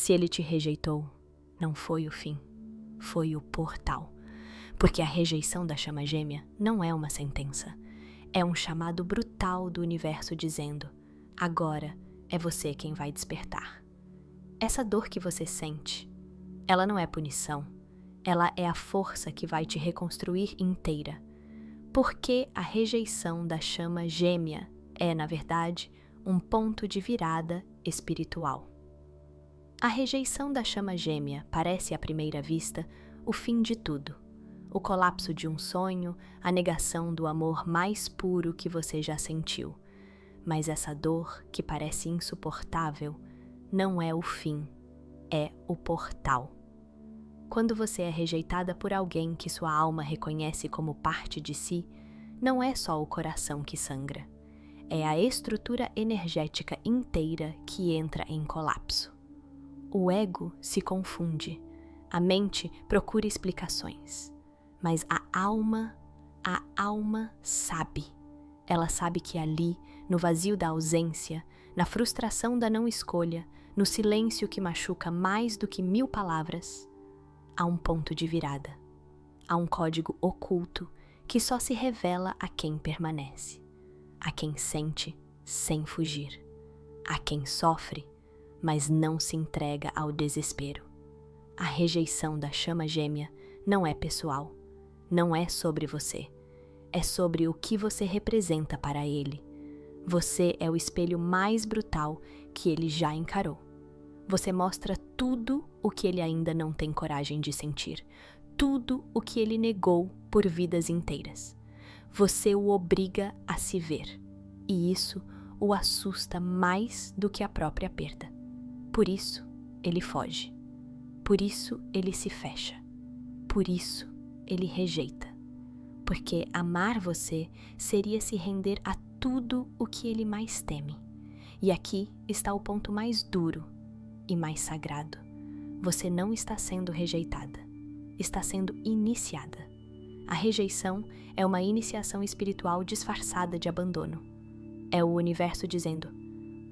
Se ele te rejeitou, não foi o fim, foi o portal. Porque a rejeição da chama gêmea não é uma sentença, é um chamado brutal do universo dizendo: agora é você quem vai despertar. Essa dor que você sente, ela não é punição, ela é a força que vai te reconstruir inteira. Porque a rejeição da chama gêmea é, na verdade, um ponto de virada espiritual. A rejeição da chama gêmea parece à primeira vista o fim de tudo, o colapso de um sonho, a negação do amor mais puro que você já sentiu. Mas essa dor, que parece insuportável, não é o fim, é o portal. Quando você é rejeitada por alguém que sua alma reconhece como parte de si, não é só o coração que sangra, é a estrutura energética inteira que entra em colapso. O ego se confunde, a mente procura explicações, mas a alma sabe. Ela sabe que ali, no vazio da ausência, na frustração da não escolha, no silêncio que machuca mais do que 1000 palavras, há um ponto de virada. Há um código oculto que só se revela a quem permanece, a quem sente sem fugir, a quem sofre, mas não se entrega ao desespero. A rejeição da chama gêmea não é pessoal, não é sobre você, é sobre o que você representa para ele. Você é o espelho mais brutal que ele já encarou. Você mostra tudo o que ele ainda não tem coragem de sentir, tudo o que ele negou por vidas inteiras. Você o obriga a se ver, e isso o assusta mais do que a própria perda. Por isso, ele foge. Por isso, ele se fecha. Por isso, ele rejeita. Porque amar você seria se render a tudo o que ele mais teme. E aqui está o ponto mais duro e mais sagrado. Você não está sendo rejeitada, está sendo iniciada. A rejeição é uma iniciação espiritual disfarçada de abandono. É o universo dizendo: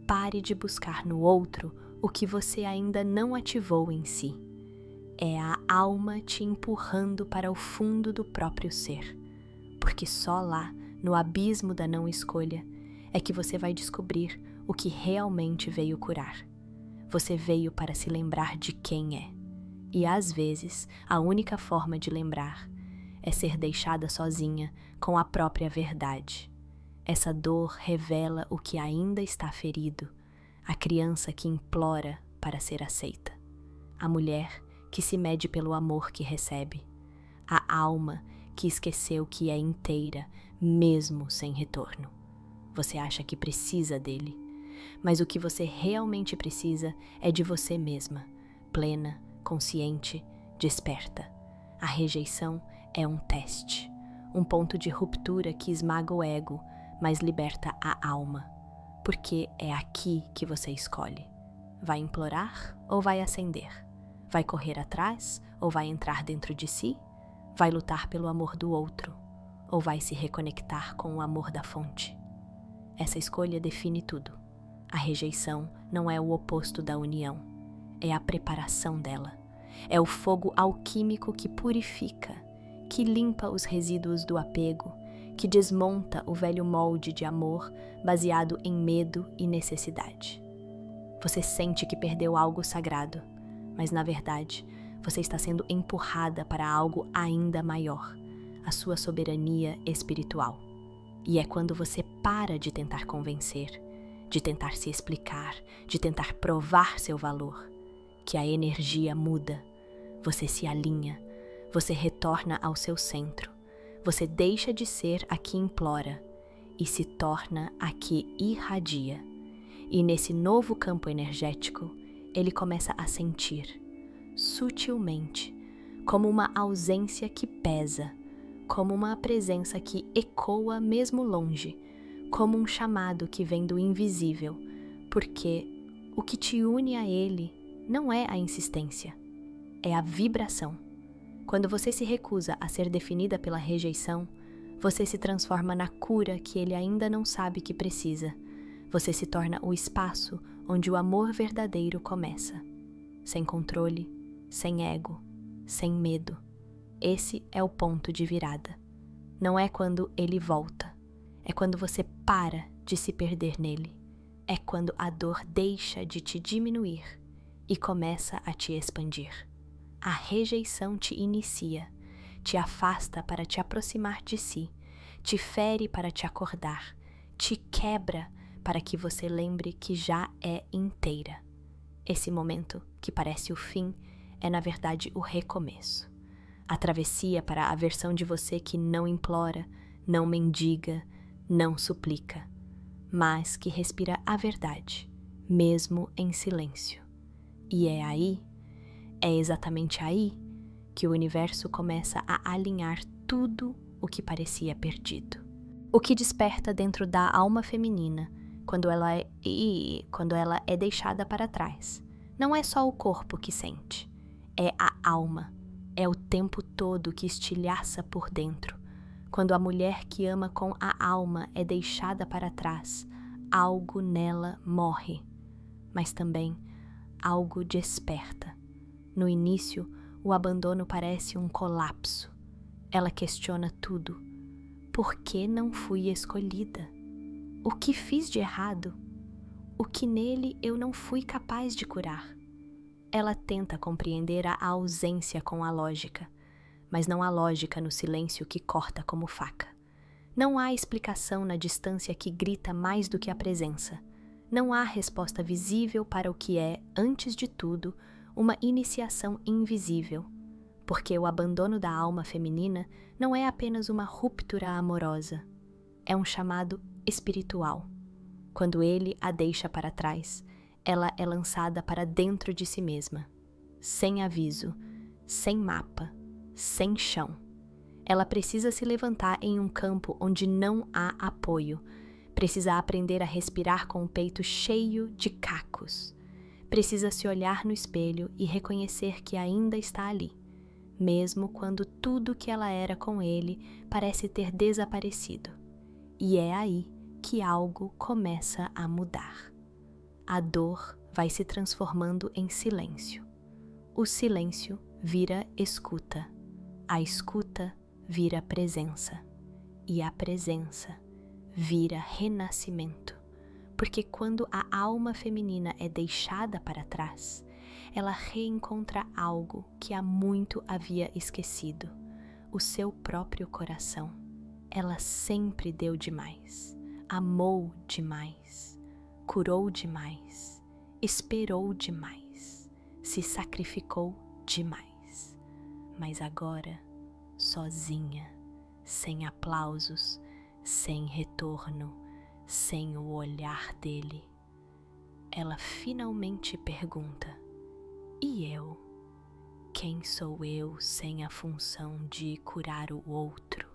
pare de buscar no outro o que você ainda não ativou em si. É a alma te empurrando para o fundo do próprio ser. Porque só lá, no abismo da não escolha, é que você vai descobrir o que realmente veio curar. Você veio para se lembrar de quem é. E às vezes, a única forma de lembrar é ser deixada sozinha com a própria verdade. Essa dor revela o que ainda está ferido, a criança que implora para ser aceita, a mulher que se mede pelo amor que recebe, a alma que esqueceu que é inteira, mesmo sem retorno. Você acha que precisa dele, mas o que você realmente precisa é de você mesma, plena, consciente, desperta. A rejeição é um teste, um ponto de ruptura que esmaga o ego, mas liberta a alma. Porque é aqui que você escolhe. Vai implorar ou vai acender? Vai correr atrás ou vai entrar dentro de si? Vai lutar pelo amor do outro ou vai se reconectar com o amor da fonte? Essa escolha define tudo. A rejeição não é o oposto da união, é a preparação dela. É o fogo alquímico que purifica, que limpa os resíduos do apego, que desmonta o velho molde de amor baseado em medo e necessidade. Você sente que perdeu algo sagrado, mas na verdade você está sendo empurrada para algo ainda maior, a sua soberania espiritual. E é quando você para de tentar convencer, de tentar se explicar, de tentar provar seu valor, que a energia muda. Você se alinha, você retorna ao seu centro, você deixa de ser a que implora e se torna a que irradia. E nesse novo campo energético, ele começa a sentir, sutilmente, como uma ausência que pesa, como uma presença que ecoa mesmo longe, como um chamado que vem do invisível, porque o que te une a ele não é a insistência, é a vibração. Quando você se recusa a ser definida pela rejeição, você se transforma na cura que ele ainda não sabe que precisa. Você se torna o espaço onde o amor verdadeiro começa. sem controle, sem ego, sem medo. Esse é o ponto de virada. Não é quando ele volta, é quando você para de se perder nele. É quando a dor deixa de te diminuir e começa a te expandir. A rejeição te inicia, te afasta para te aproximar de si, te fere para te acordar, te quebra para que você lembre que já é inteira. Esse momento, que parece o fim, é na verdade o recomeço. A travessia para a versão de você que não implora, não mendiga, não suplica, mas que respira a verdade, mesmo em silêncio. E é exatamente aí, que o universo começa a alinhar tudo o que parecia perdido. O que desperta dentro da alma feminina quando ela é deixada para trás. Não é só o corpo que sente, é a alma, é o tempo todo que estilhaça por dentro. Quando a mulher que ama com a alma é deixada para trás, algo nela morre, mas também algo desperta. No início, o abandono parece um colapso. Ela questiona tudo. Por que não fui escolhida? O que fiz de errado? O que nele eu não fui capaz de curar? Ela tenta compreender a ausência com a lógica, mas não há lógica no silêncio que corta como faca. Não há explicação na distância que grita mais do que a presença. Não há resposta visível para o que é, antes de tudo, uma iniciação invisível, porque o abandono da alma feminina não é apenas uma ruptura amorosa, é um chamado espiritual. Quando ele a deixa para trás, ela é lançada para dentro de si mesma, sem aviso, sem mapa, sem chão. Ela precisa se levantar em um campo onde não há apoio, precisa aprender a respirar com o peito cheio de cacos, precisa se olhar no espelho e reconhecer que ainda está ali, mesmo quando tudo que ela era com ele parece ter desaparecido. E é aí que algo começa a mudar. A dor vai se transformando em silêncio. O silêncio vira escuta. A escuta vira presença. E a presença vira renascimento. Porque quando a alma feminina é deixada para trás, ela reencontra algo que há muito havia esquecido: o seu próprio coração. Ela sempre deu demais, amou demais, curou demais, esperou demais, se sacrificou demais. Mas agora, sozinha, sem aplausos, sem retorno, sem o olhar dele, ela finalmente pergunta: e eu? Quem sou eu sem a função de curar o outro?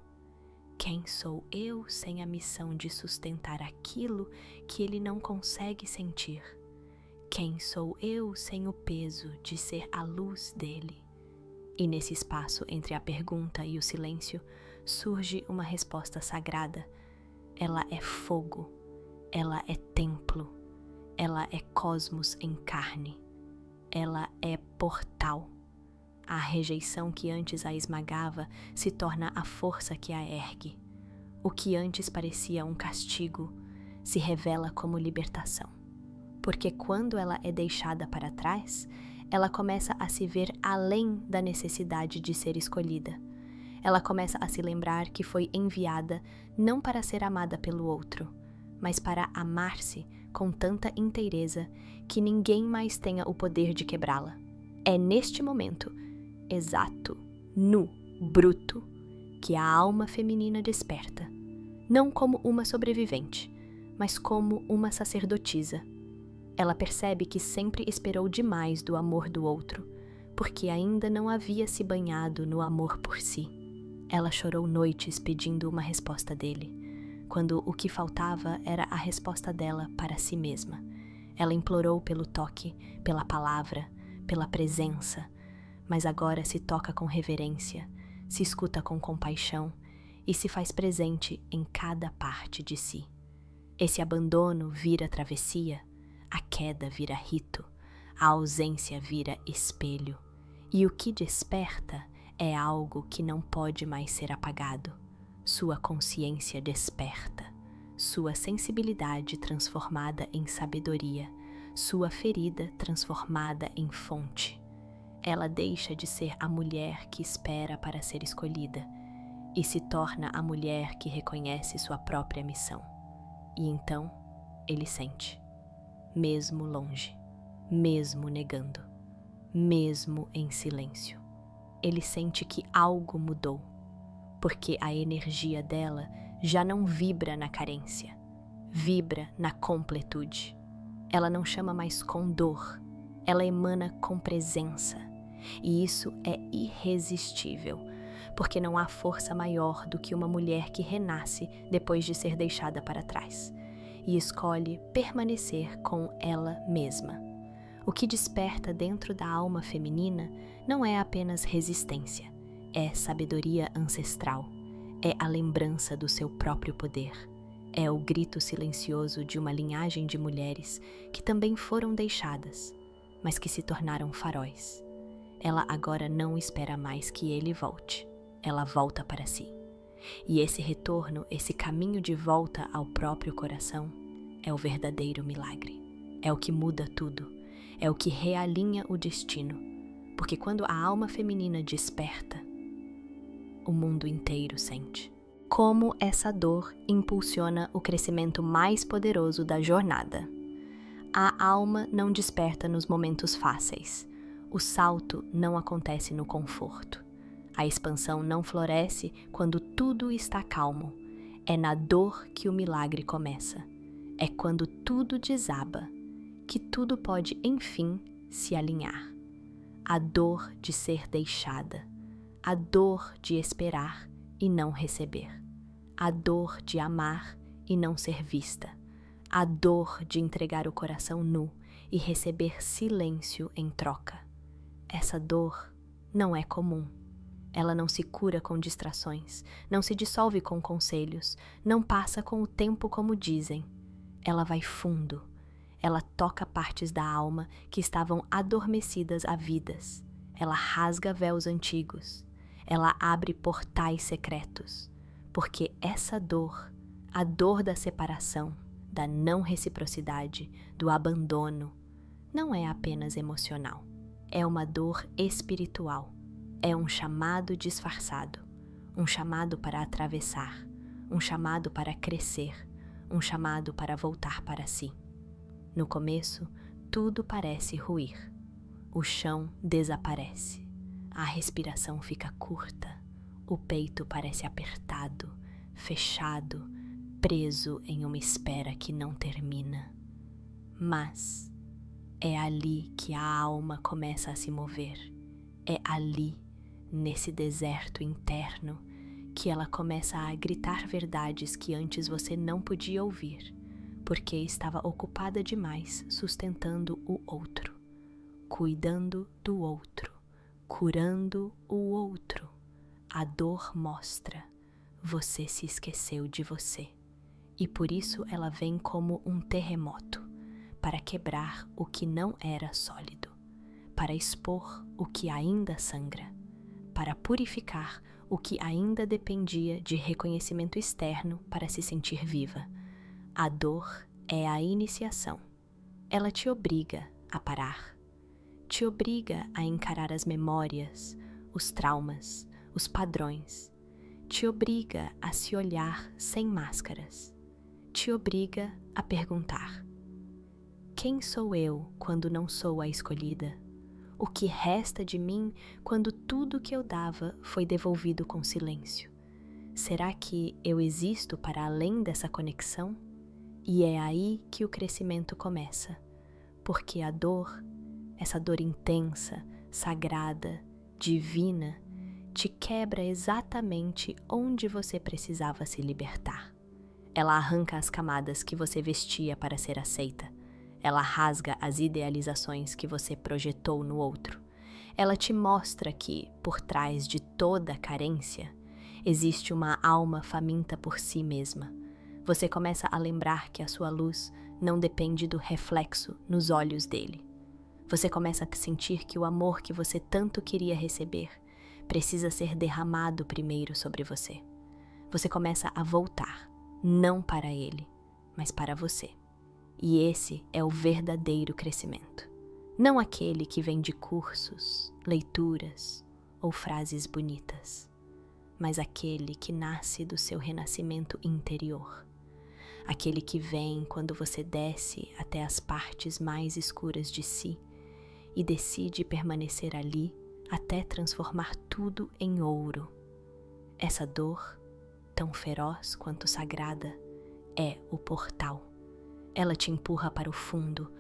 Quem sou eu sem a missão de sustentar aquilo que ele não consegue sentir? Quem sou eu sem o peso de ser a luz dele? E nesse espaço entre a pergunta e o silêncio, surge uma resposta sagrada. Ela é fogo, ela é templo, ela é cosmos em carne, ela é portal. A rejeição que antes a esmagava se torna a força que a ergue. O que antes parecia um castigo se revela como libertação. Porque quando ela é deixada para trás, ela começa a se ver além da necessidade de ser escolhida. Ela começa a se lembrar que foi enviada não para ser amada pelo outro, mas para amar-se com tanta inteireza que ninguém mais tenha o poder de quebrá-la. É neste momento, exato, nu, bruto, que a alma feminina desperta, não como uma sobrevivente, mas como uma sacerdotisa. Ela percebe que sempre esperou demais do amor do outro, porque ainda não havia se banhado no amor por si. Ela chorou noites pedindo uma resposta dele, quando o que faltava era a resposta dela para si mesma. Ela implorou pelo toque, pela palavra, pela presença, mas agora se toca com reverência, se escuta com compaixão e se faz presente em cada parte de si. Esse abandono vira travessia, a queda vira rito, A ausência vira espelho, e o que desperta é algo que não pode mais ser apagado. Sua consciência desperta, sua sensibilidade transformada em sabedoria, sua ferida transformada em fonte. Ela deixa de ser a mulher que espera para ser escolhida e se torna a mulher que reconhece sua própria missão. E então ele sente, mesmo longe, mesmo negando, mesmo em silêncio, ele sente que algo mudou, porque a energia dela já não vibra na carência, vibra na completude. Ela não chama mais com dor, ela emana com presença. E isso é irresistível, porque não há força maior do que uma mulher que renasce depois de ser deixada para trás e escolhe permanecer com ela mesma. O que desperta dentro da alma feminina não é apenas resistência, é sabedoria ancestral, é a lembrança do seu próprio poder, é o grito silencioso de uma linhagem de mulheres que também foram deixadas, mas que se tornaram faróis. Ela agora não espera mais que ele volte, ela volta para si. E esse retorno, esse caminho de volta ao próprio coração, é o verdadeiro milagre. É o que muda tudo, é o que realinha o destino, porque quando a alma feminina desperta, o mundo inteiro sente. Como essa dor impulsiona o crescimento mais poderoso da jornada. A alma não desperta nos momentos fáceis. O salto não acontece no conforto. A expansão não floresce quando tudo está calmo. É na dor que o milagre começa. É quando tudo desaba, que tudo pode, enfim, se alinhar. A dor de ser deixada, a dor de esperar e não receber, a dor de amar e não ser vista, a dor de entregar o coração nu e receber silêncio em troca. Essa dor não é comum. Ela não se cura com distrações, não se dissolve com conselhos, não passa com o tempo como dizem. Ela vai fundo. Ela toca partes da alma que estavam adormecidas há vidas. Ela rasga véus antigos. Ela abre portais secretos. Porque essa dor, a dor da separação, da não reciprocidade, do abandono, não é apenas emocional. É uma dor espiritual. É um chamado disfarçado. Um chamado para atravessar. Um chamado para crescer. Um chamado para voltar para si. No começo, tudo parece ruir. O chão desaparece. A respiração fica curta. O peito parece apertado, fechado, preso em uma espera que não termina. Mas é ali que a alma começa a se mover. É ali, nesse deserto interno, que ela começa a gritar verdades que antes você não podia ouvir, porque estava ocupada demais sustentando o outro, cuidando do outro, curando o outro. A dor mostra, você se esqueceu de você, e por isso ela vem como um terremoto, para quebrar o que não era sólido, para expor o que ainda sangra, para purificar o que ainda dependia de reconhecimento externo para se sentir viva. A dor é a iniciação. Ela te obriga a parar, te obriga a encarar as memórias, os traumas, os padrões, te obriga a se olhar sem máscaras, te obriga a perguntar: quem sou eu quando não sou a escolhida? O que resta de mim quando tudo que eu dava foi devolvido com silêncio? Será que eu existo para além dessa conexão? E é aí que o crescimento começa, porque a dor, essa dor intensa, sagrada, divina, te quebra exatamente onde você precisava se libertar. Ela arranca as camadas que você vestia para ser aceita. Ela rasga as idealizações que você projetou no outro. Ela te mostra que, por trás de toda carência, existe uma alma faminta por si mesma. Você começa a lembrar que a sua luz não depende do reflexo nos olhos dele. Você começa a sentir que o amor que você tanto queria receber precisa ser derramado primeiro sobre você. Você começa a voltar, não para ele, mas para você. E esse é o verdadeiro crescimento. Não aquele que vem de cursos, leituras ou frases bonitas, mas aquele que nasce do seu renascimento interior. Aquele que vem quando você desce até as partes mais escuras de si e decide permanecer ali até transformar tudo em ouro. Essa dor, tão feroz quanto sagrada, é o portal. Ela te empurra para o fundo,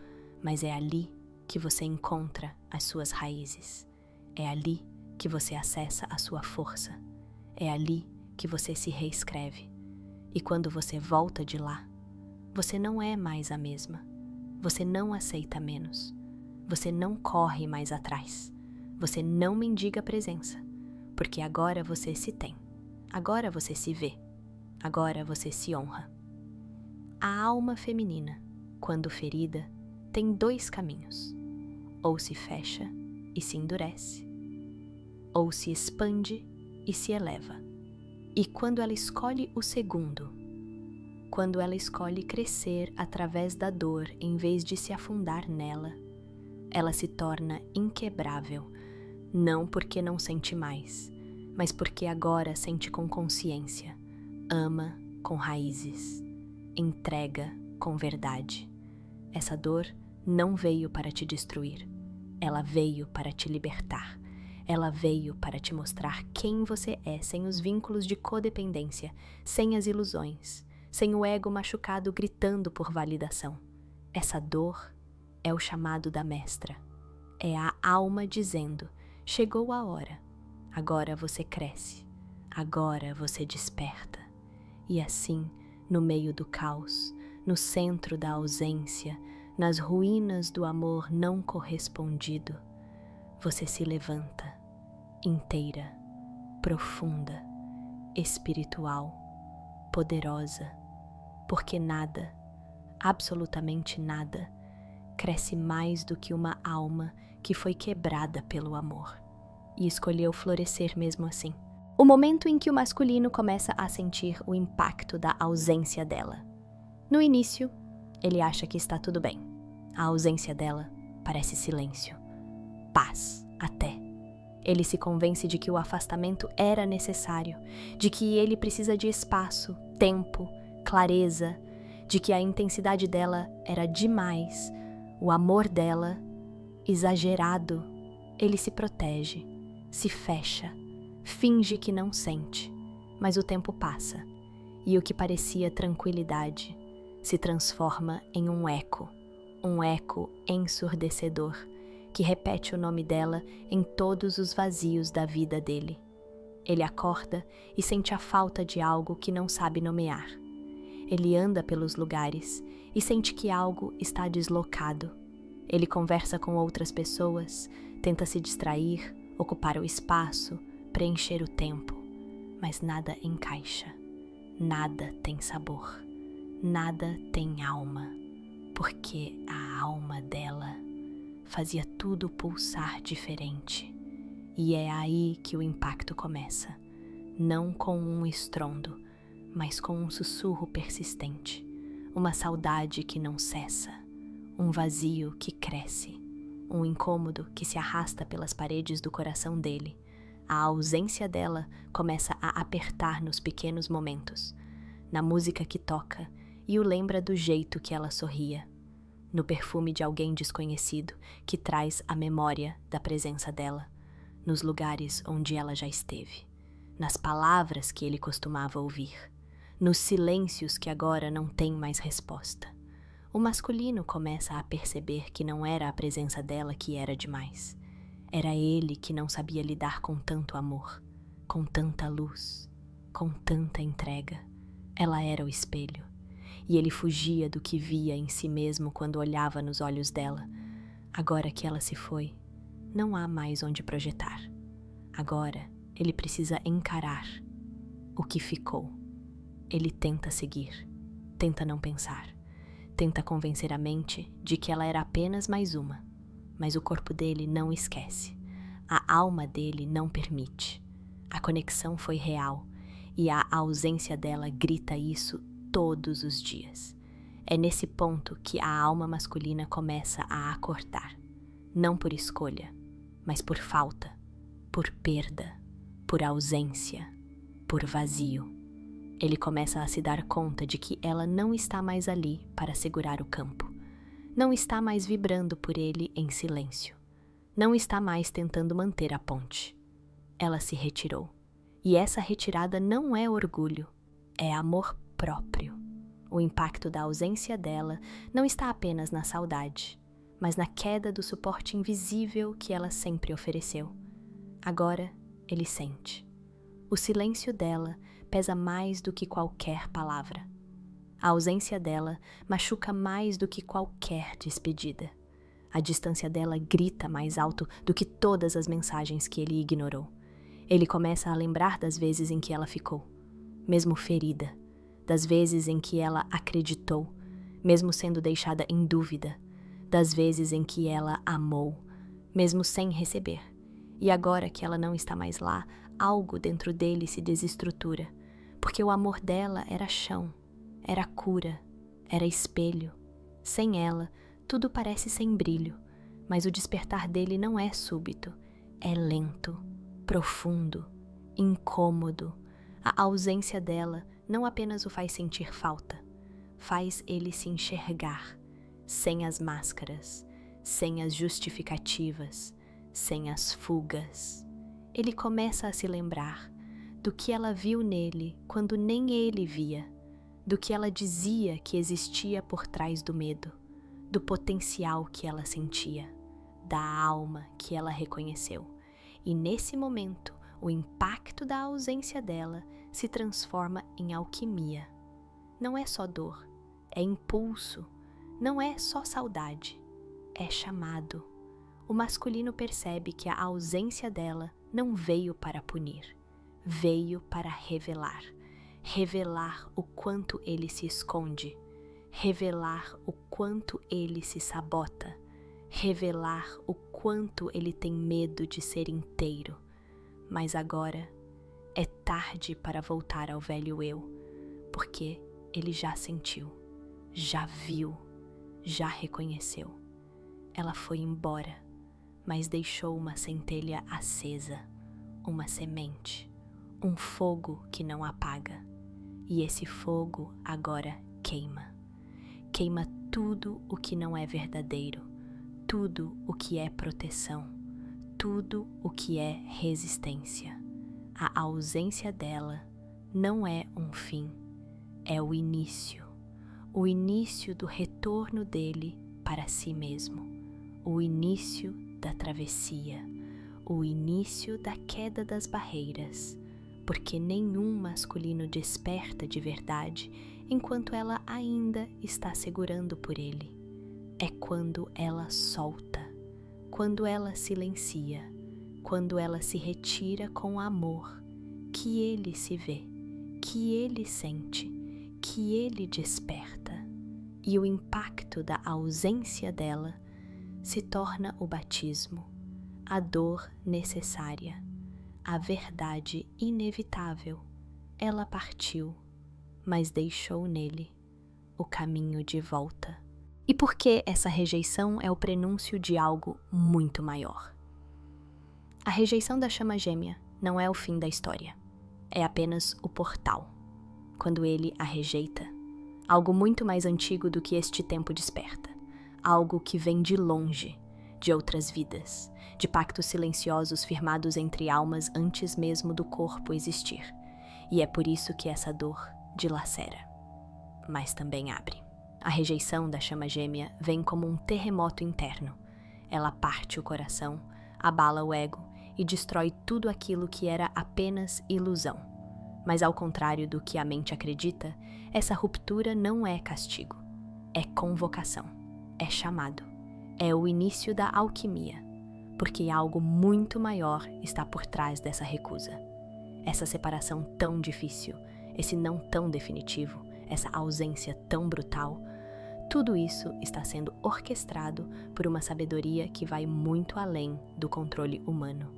mas é ali que você encontra as suas raízes. É ali que você acessa a sua força. É ali que você se reescreve. E quando você volta de lá, você não é mais a mesma. Você não aceita menos. Você não corre mais atrás. Você não mendiga a presença. Porque agora você se tem. Agora você se vê. Agora você se honra. A alma feminina, quando ferida, tem dois caminhos. Ou se fecha e se endurece, ou se expande e se eleva. E quando ela escolhe o segundo, quando ela escolhe crescer através da dor em vez de se afundar nela, ela se torna inquebrável, não porque não sente mais, mas porque agora sente com consciência, ama com raízes, entrega com verdade. Essa dor não veio para te destruir, ela veio para te libertar. Ela veio para te mostrar quem você é sem os vínculos de codependência, sem as ilusões, sem o ego machucado gritando por validação. Essa dor é o chamado da mestra. É a alma dizendo: chegou a hora. Agora você cresce. Agora você desperta. E assim, no meio do caos, no centro da ausência, nas ruínas do amor não correspondido, você se levanta, inteira, profunda, espiritual, poderosa, porque nada, absolutamente nada, cresce mais do que uma alma que foi quebrada pelo amor e escolheu florescer mesmo assim. O momento em que o masculino começa a sentir o impacto da ausência dela. No início, ele acha que está tudo bem. A ausência dela parece silêncio, paz até. Ele se convence de que o afastamento era necessário, de que ele precisa de espaço, tempo, clareza, de que a intensidade dela era demais, o amor dela exagerado. Ele se protege, se fecha, finge que não sente, mas o tempo passa e o que parecia tranquilidade se transforma em um eco ensurdecedor que repete o nome dela em todos os vazios da vida dele. Ele acorda e sente a falta de algo que não sabe nomear. Ele anda pelos lugares e sente que algo está deslocado. Ele conversa com outras pessoas, tenta se distrair, ocupar o espaço, preencher o tempo, mas nada encaixa, nada tem sabor, nada tem alma, porque a alma dela fazia tudo pulsar diferente. E é aí que o impacto começa, não com um estrondo, mas com um sussurro persistente, uma saudade que não cessa, um vazio que cresce, um incômodo que se arrasta pelas paredes do coração dele. A ausência dela começa a apertar nos pequenos momentos, na música que toca e o lembra do jeito que ela sorria, no perfume de alguém desconhecido que traz a memória da presença dela, nos lugares onde ela já esteve, nas palavras que ele costumava ouvir, nos silêncios que agora não têm mais resposta. O masculino começa a perceber que não era a presença dela que era demais. Era ele que não sabia lidar com tanto amor, com tanta luz, com tanta entrega. Ela era o espelho, e ele fugia do que via em si mesmo quando olhava nos olhos dela. Agora que ela se foi, não há mais onde projetar. Agora ele precisa encarar o que ficou. Ele tenta seguir, tenta não pensar, tenta convencer a mente de que ela era apenas mais uma, mas o corpo dele não esquece. A alma dele não permite. A conexão foi real e a ausência dela grita isso todos os dias. É nesse ponto que a alma masculina começa a acordar. Não por escolha, mas por falta, por perda, por ausência, por vazio. Ele começa a se dar conta de que ela não está mais ali para segurar o campo. Não está mais vibrando por ele em silêncio. Não está mais tentando manter a ponte. Ela se retirou. E essa retirada não é orgulho, é amor próprio. O impacto da ausência dela não está apenas na saudade, mas na queda do suporte invisível que ela sempre ofereceu. Agora ele sente. O silêncio dela pesa mais do que qualquer palavra. A ausência dela machuca mais do que qualquer despedida. A distância dela grita mais alto do que todas as mensagens que ele ignorou. Ele começa a lembrar das vezes em que ela ficou, mesmo ferida, das vezes em que ela acreditou, mesmo sendo deixada em dúvida, das vezes em que ela amou, mesmo sem receber. E agora que ela não está mais lá, algo dentro dele se desestrutura, porque o amor dela era chão, era cura, era espelho. Sem ela, tudo parece sem brilho, mas o despertar dele não é súbito, é lento, profundo, incômodo. A ausência dela não apenas o faz sentir falta, faz ele se enxergar, sem as máscaras, sem as justificativas, sem as fugas. Ele começa a se lembrar do que ela viu nele quando nem ele via, do que ela dizia que existia por trás do medo, do potencial que ela sentia, da alma que ela reconheceu. E nesse momento, o impacto da ausência dela se transforma em alquimia. Não é só dor, é impulso, não é só saudade, é chamado. O masculino percebe que a ausência dela não veio para punir, veio para revelar. Revelar o quanto ele se esconde, revelar o quanto ele se sabota, revelar o quanto ele tem medo de ser inteiro. Mas agora é tarde para voltar ao velho eu, porque ele já sentiu, já viu, já reconheceu. Ela foi embora, mas deixou uma centelha acesa, uma semente, um fogo que não apaga. E esse fogo agora queima. Queima tudo o que não é verdadeiro, tudo o que é proteção, tudo o que é resistência. A ausência dela não é um fim, é o início do retorno dele para si mesmo, o início da travessia, o início da queda das barreiras, porque nenhum masculino desperta de verdade enquanto ela ainda está segurando por ele. É quando ela solta, quando ela silencia, quando ela se retira com amor, que ele se vê, que ele sente, que ele desperta. E o impacto da ausência dela se torna o batismo, a dor necessária, a verdade inevitável. Ela partiu, mas deixou nele o caminho de volta. E por que essa rejeição é o prenúncio de algo muito maior? A rejeição da chama gêmea não é o fim da história, é apenas o portal. Quando ele a rejeita, algo muito mais antigo do que este tempo desperta, algo que vem de longe, de outras vidas, de pactos silenciosos firmados entre almas antes mesmo do corpo existir. E é por isso que essa dor dilacera, mas também abre. A rejeição da chama gêmea vem como um terremoto interno. Ela parte o coração, abala o ego e destrói tudo aquilo que era apenas ilusão. Mas ao contrário do que a mente acredita, essa ruptura não é castigo, é convocação, é chamado, é o início da alquimia, porque algo muito maior está por trás dessa recusa. Essa separação tão difícil, esse não tão definitivo, essa ausência tão brutal, Tudo isso está sendo orquestrado por uma sabedoria que vai muito além do controle humano.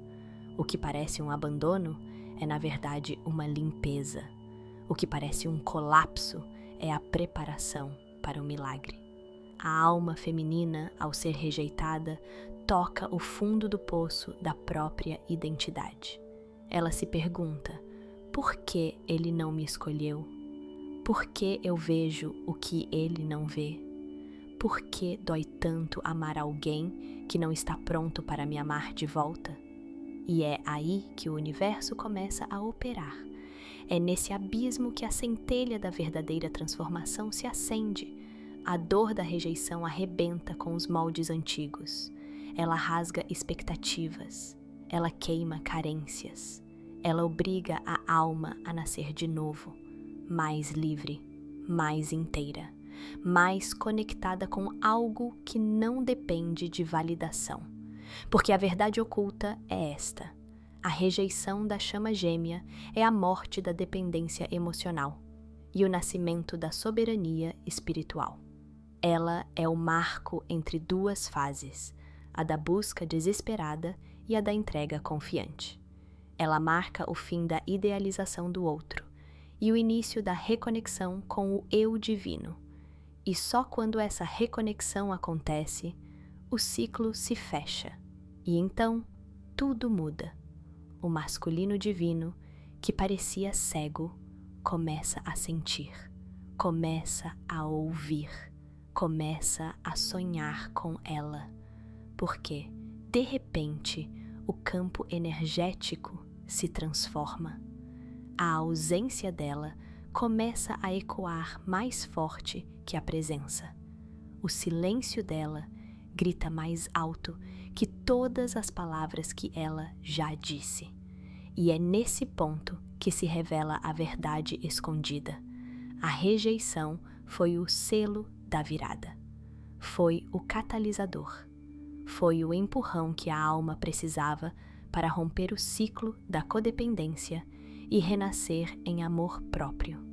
O que parece um abandono é, na verdade, uma limpeza. O que parece um colapso é a preparação para o milagre. A alma feminina, ao ser rejeitada, toca o fundo do poço da própria identidade. Ela se pergunta: por que ele não me escolheu? Por que eu vejo o que ele não vê? Por que dói tanto amar alguém que não está pronto para me amar de volta? E é aí que o universo começa a operar. É nesse abismo que a centelha da verdadeira transformação se acende. A dor da rejeição arrebenta com os moldes antigos. Ela rasga expectativas. Ela queima carências. Ela obriga a alma a nascer de novo, mais livre, mais inteira, mais conectada com algo que não depende de validação. Porque a verdade oculta é esta: a rejeição da chama gêmea é a morte da dependência emocional e o nascimento da soberania espiritual. Ela é o marco entre duas fases, a da busca desesperada e a da entrega confiante. Ela marca o fim da idealização do outro e o início da reconexão com o eu divino. E só quando essa reconexão acontece, o ciclo se fecha e então tudo muda. O masculino divino, que parecia cego, começa a sentir, começa a ouvir, começa a sonhar com ela, porque, de repente, o campo energético se transforma. A ausência dela começa a ecoar mais forte que a presença. O silêncio dela grita mais alto que todas as palavras que ela já disse. E é nesse ponto que se revela a verdade escondida. A rejeição foi o selo da virada. Foi o catalisador. Foi o empurrão que a alma precisava para romper o ciclo da codependência e renascer em amor próprio.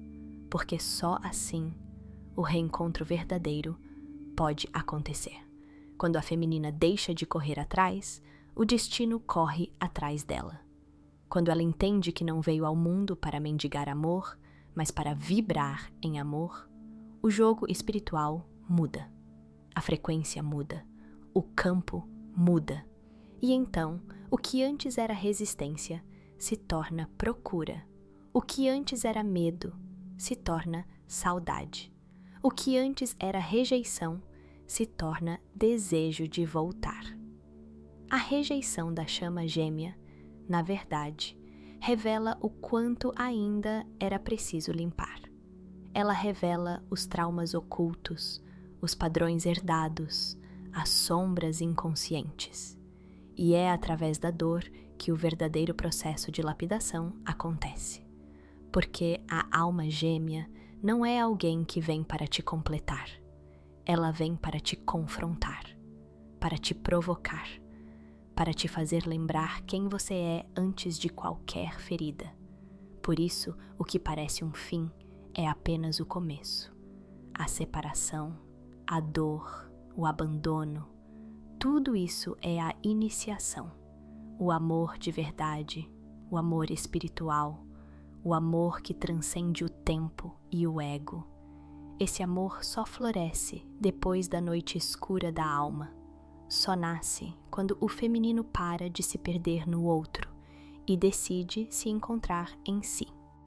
Porque só assim o reencontro verdadeiro pode acontecer. Quando a feminina deixa de correr atrás, o destino corre atrás dela. Quando ela entende que não veio ao mundo para mendigar amor, mas para vibrar em amor, o jogo espiritual muda. A frequência muda. O campo muda. E então, o que antes era resistência se torna procura. O que antes era medo se torna saudade. O que antes era rejeição se torna desejo de voltar. A rejeição da chama gêmea, na verdade, revela o quanto ainda era preciso limpar. Ela revela os traumas ocultos, os padrões herdados, as sombras inconscientes. E é através da dor que o verdadeiro processo de lapidação acontece. Porque a alma gêmea não é alguém que vem para te completar. Ela vem para te confrontar, para te provocar, para te fazer lembrar quem você é antes de qualquer ferida. Por isso, o que parece um fim é apenas o começo. A separação, a dor, o abandono, tudo isso é a iniciação. O amor de verdade, o amor espiritual, o amor que transcende o tempo e o ego. Esse amor só floresce depois da noite escura da alma. Só nasce quando o feminino para de se perder no outro e decide se encontrar em si.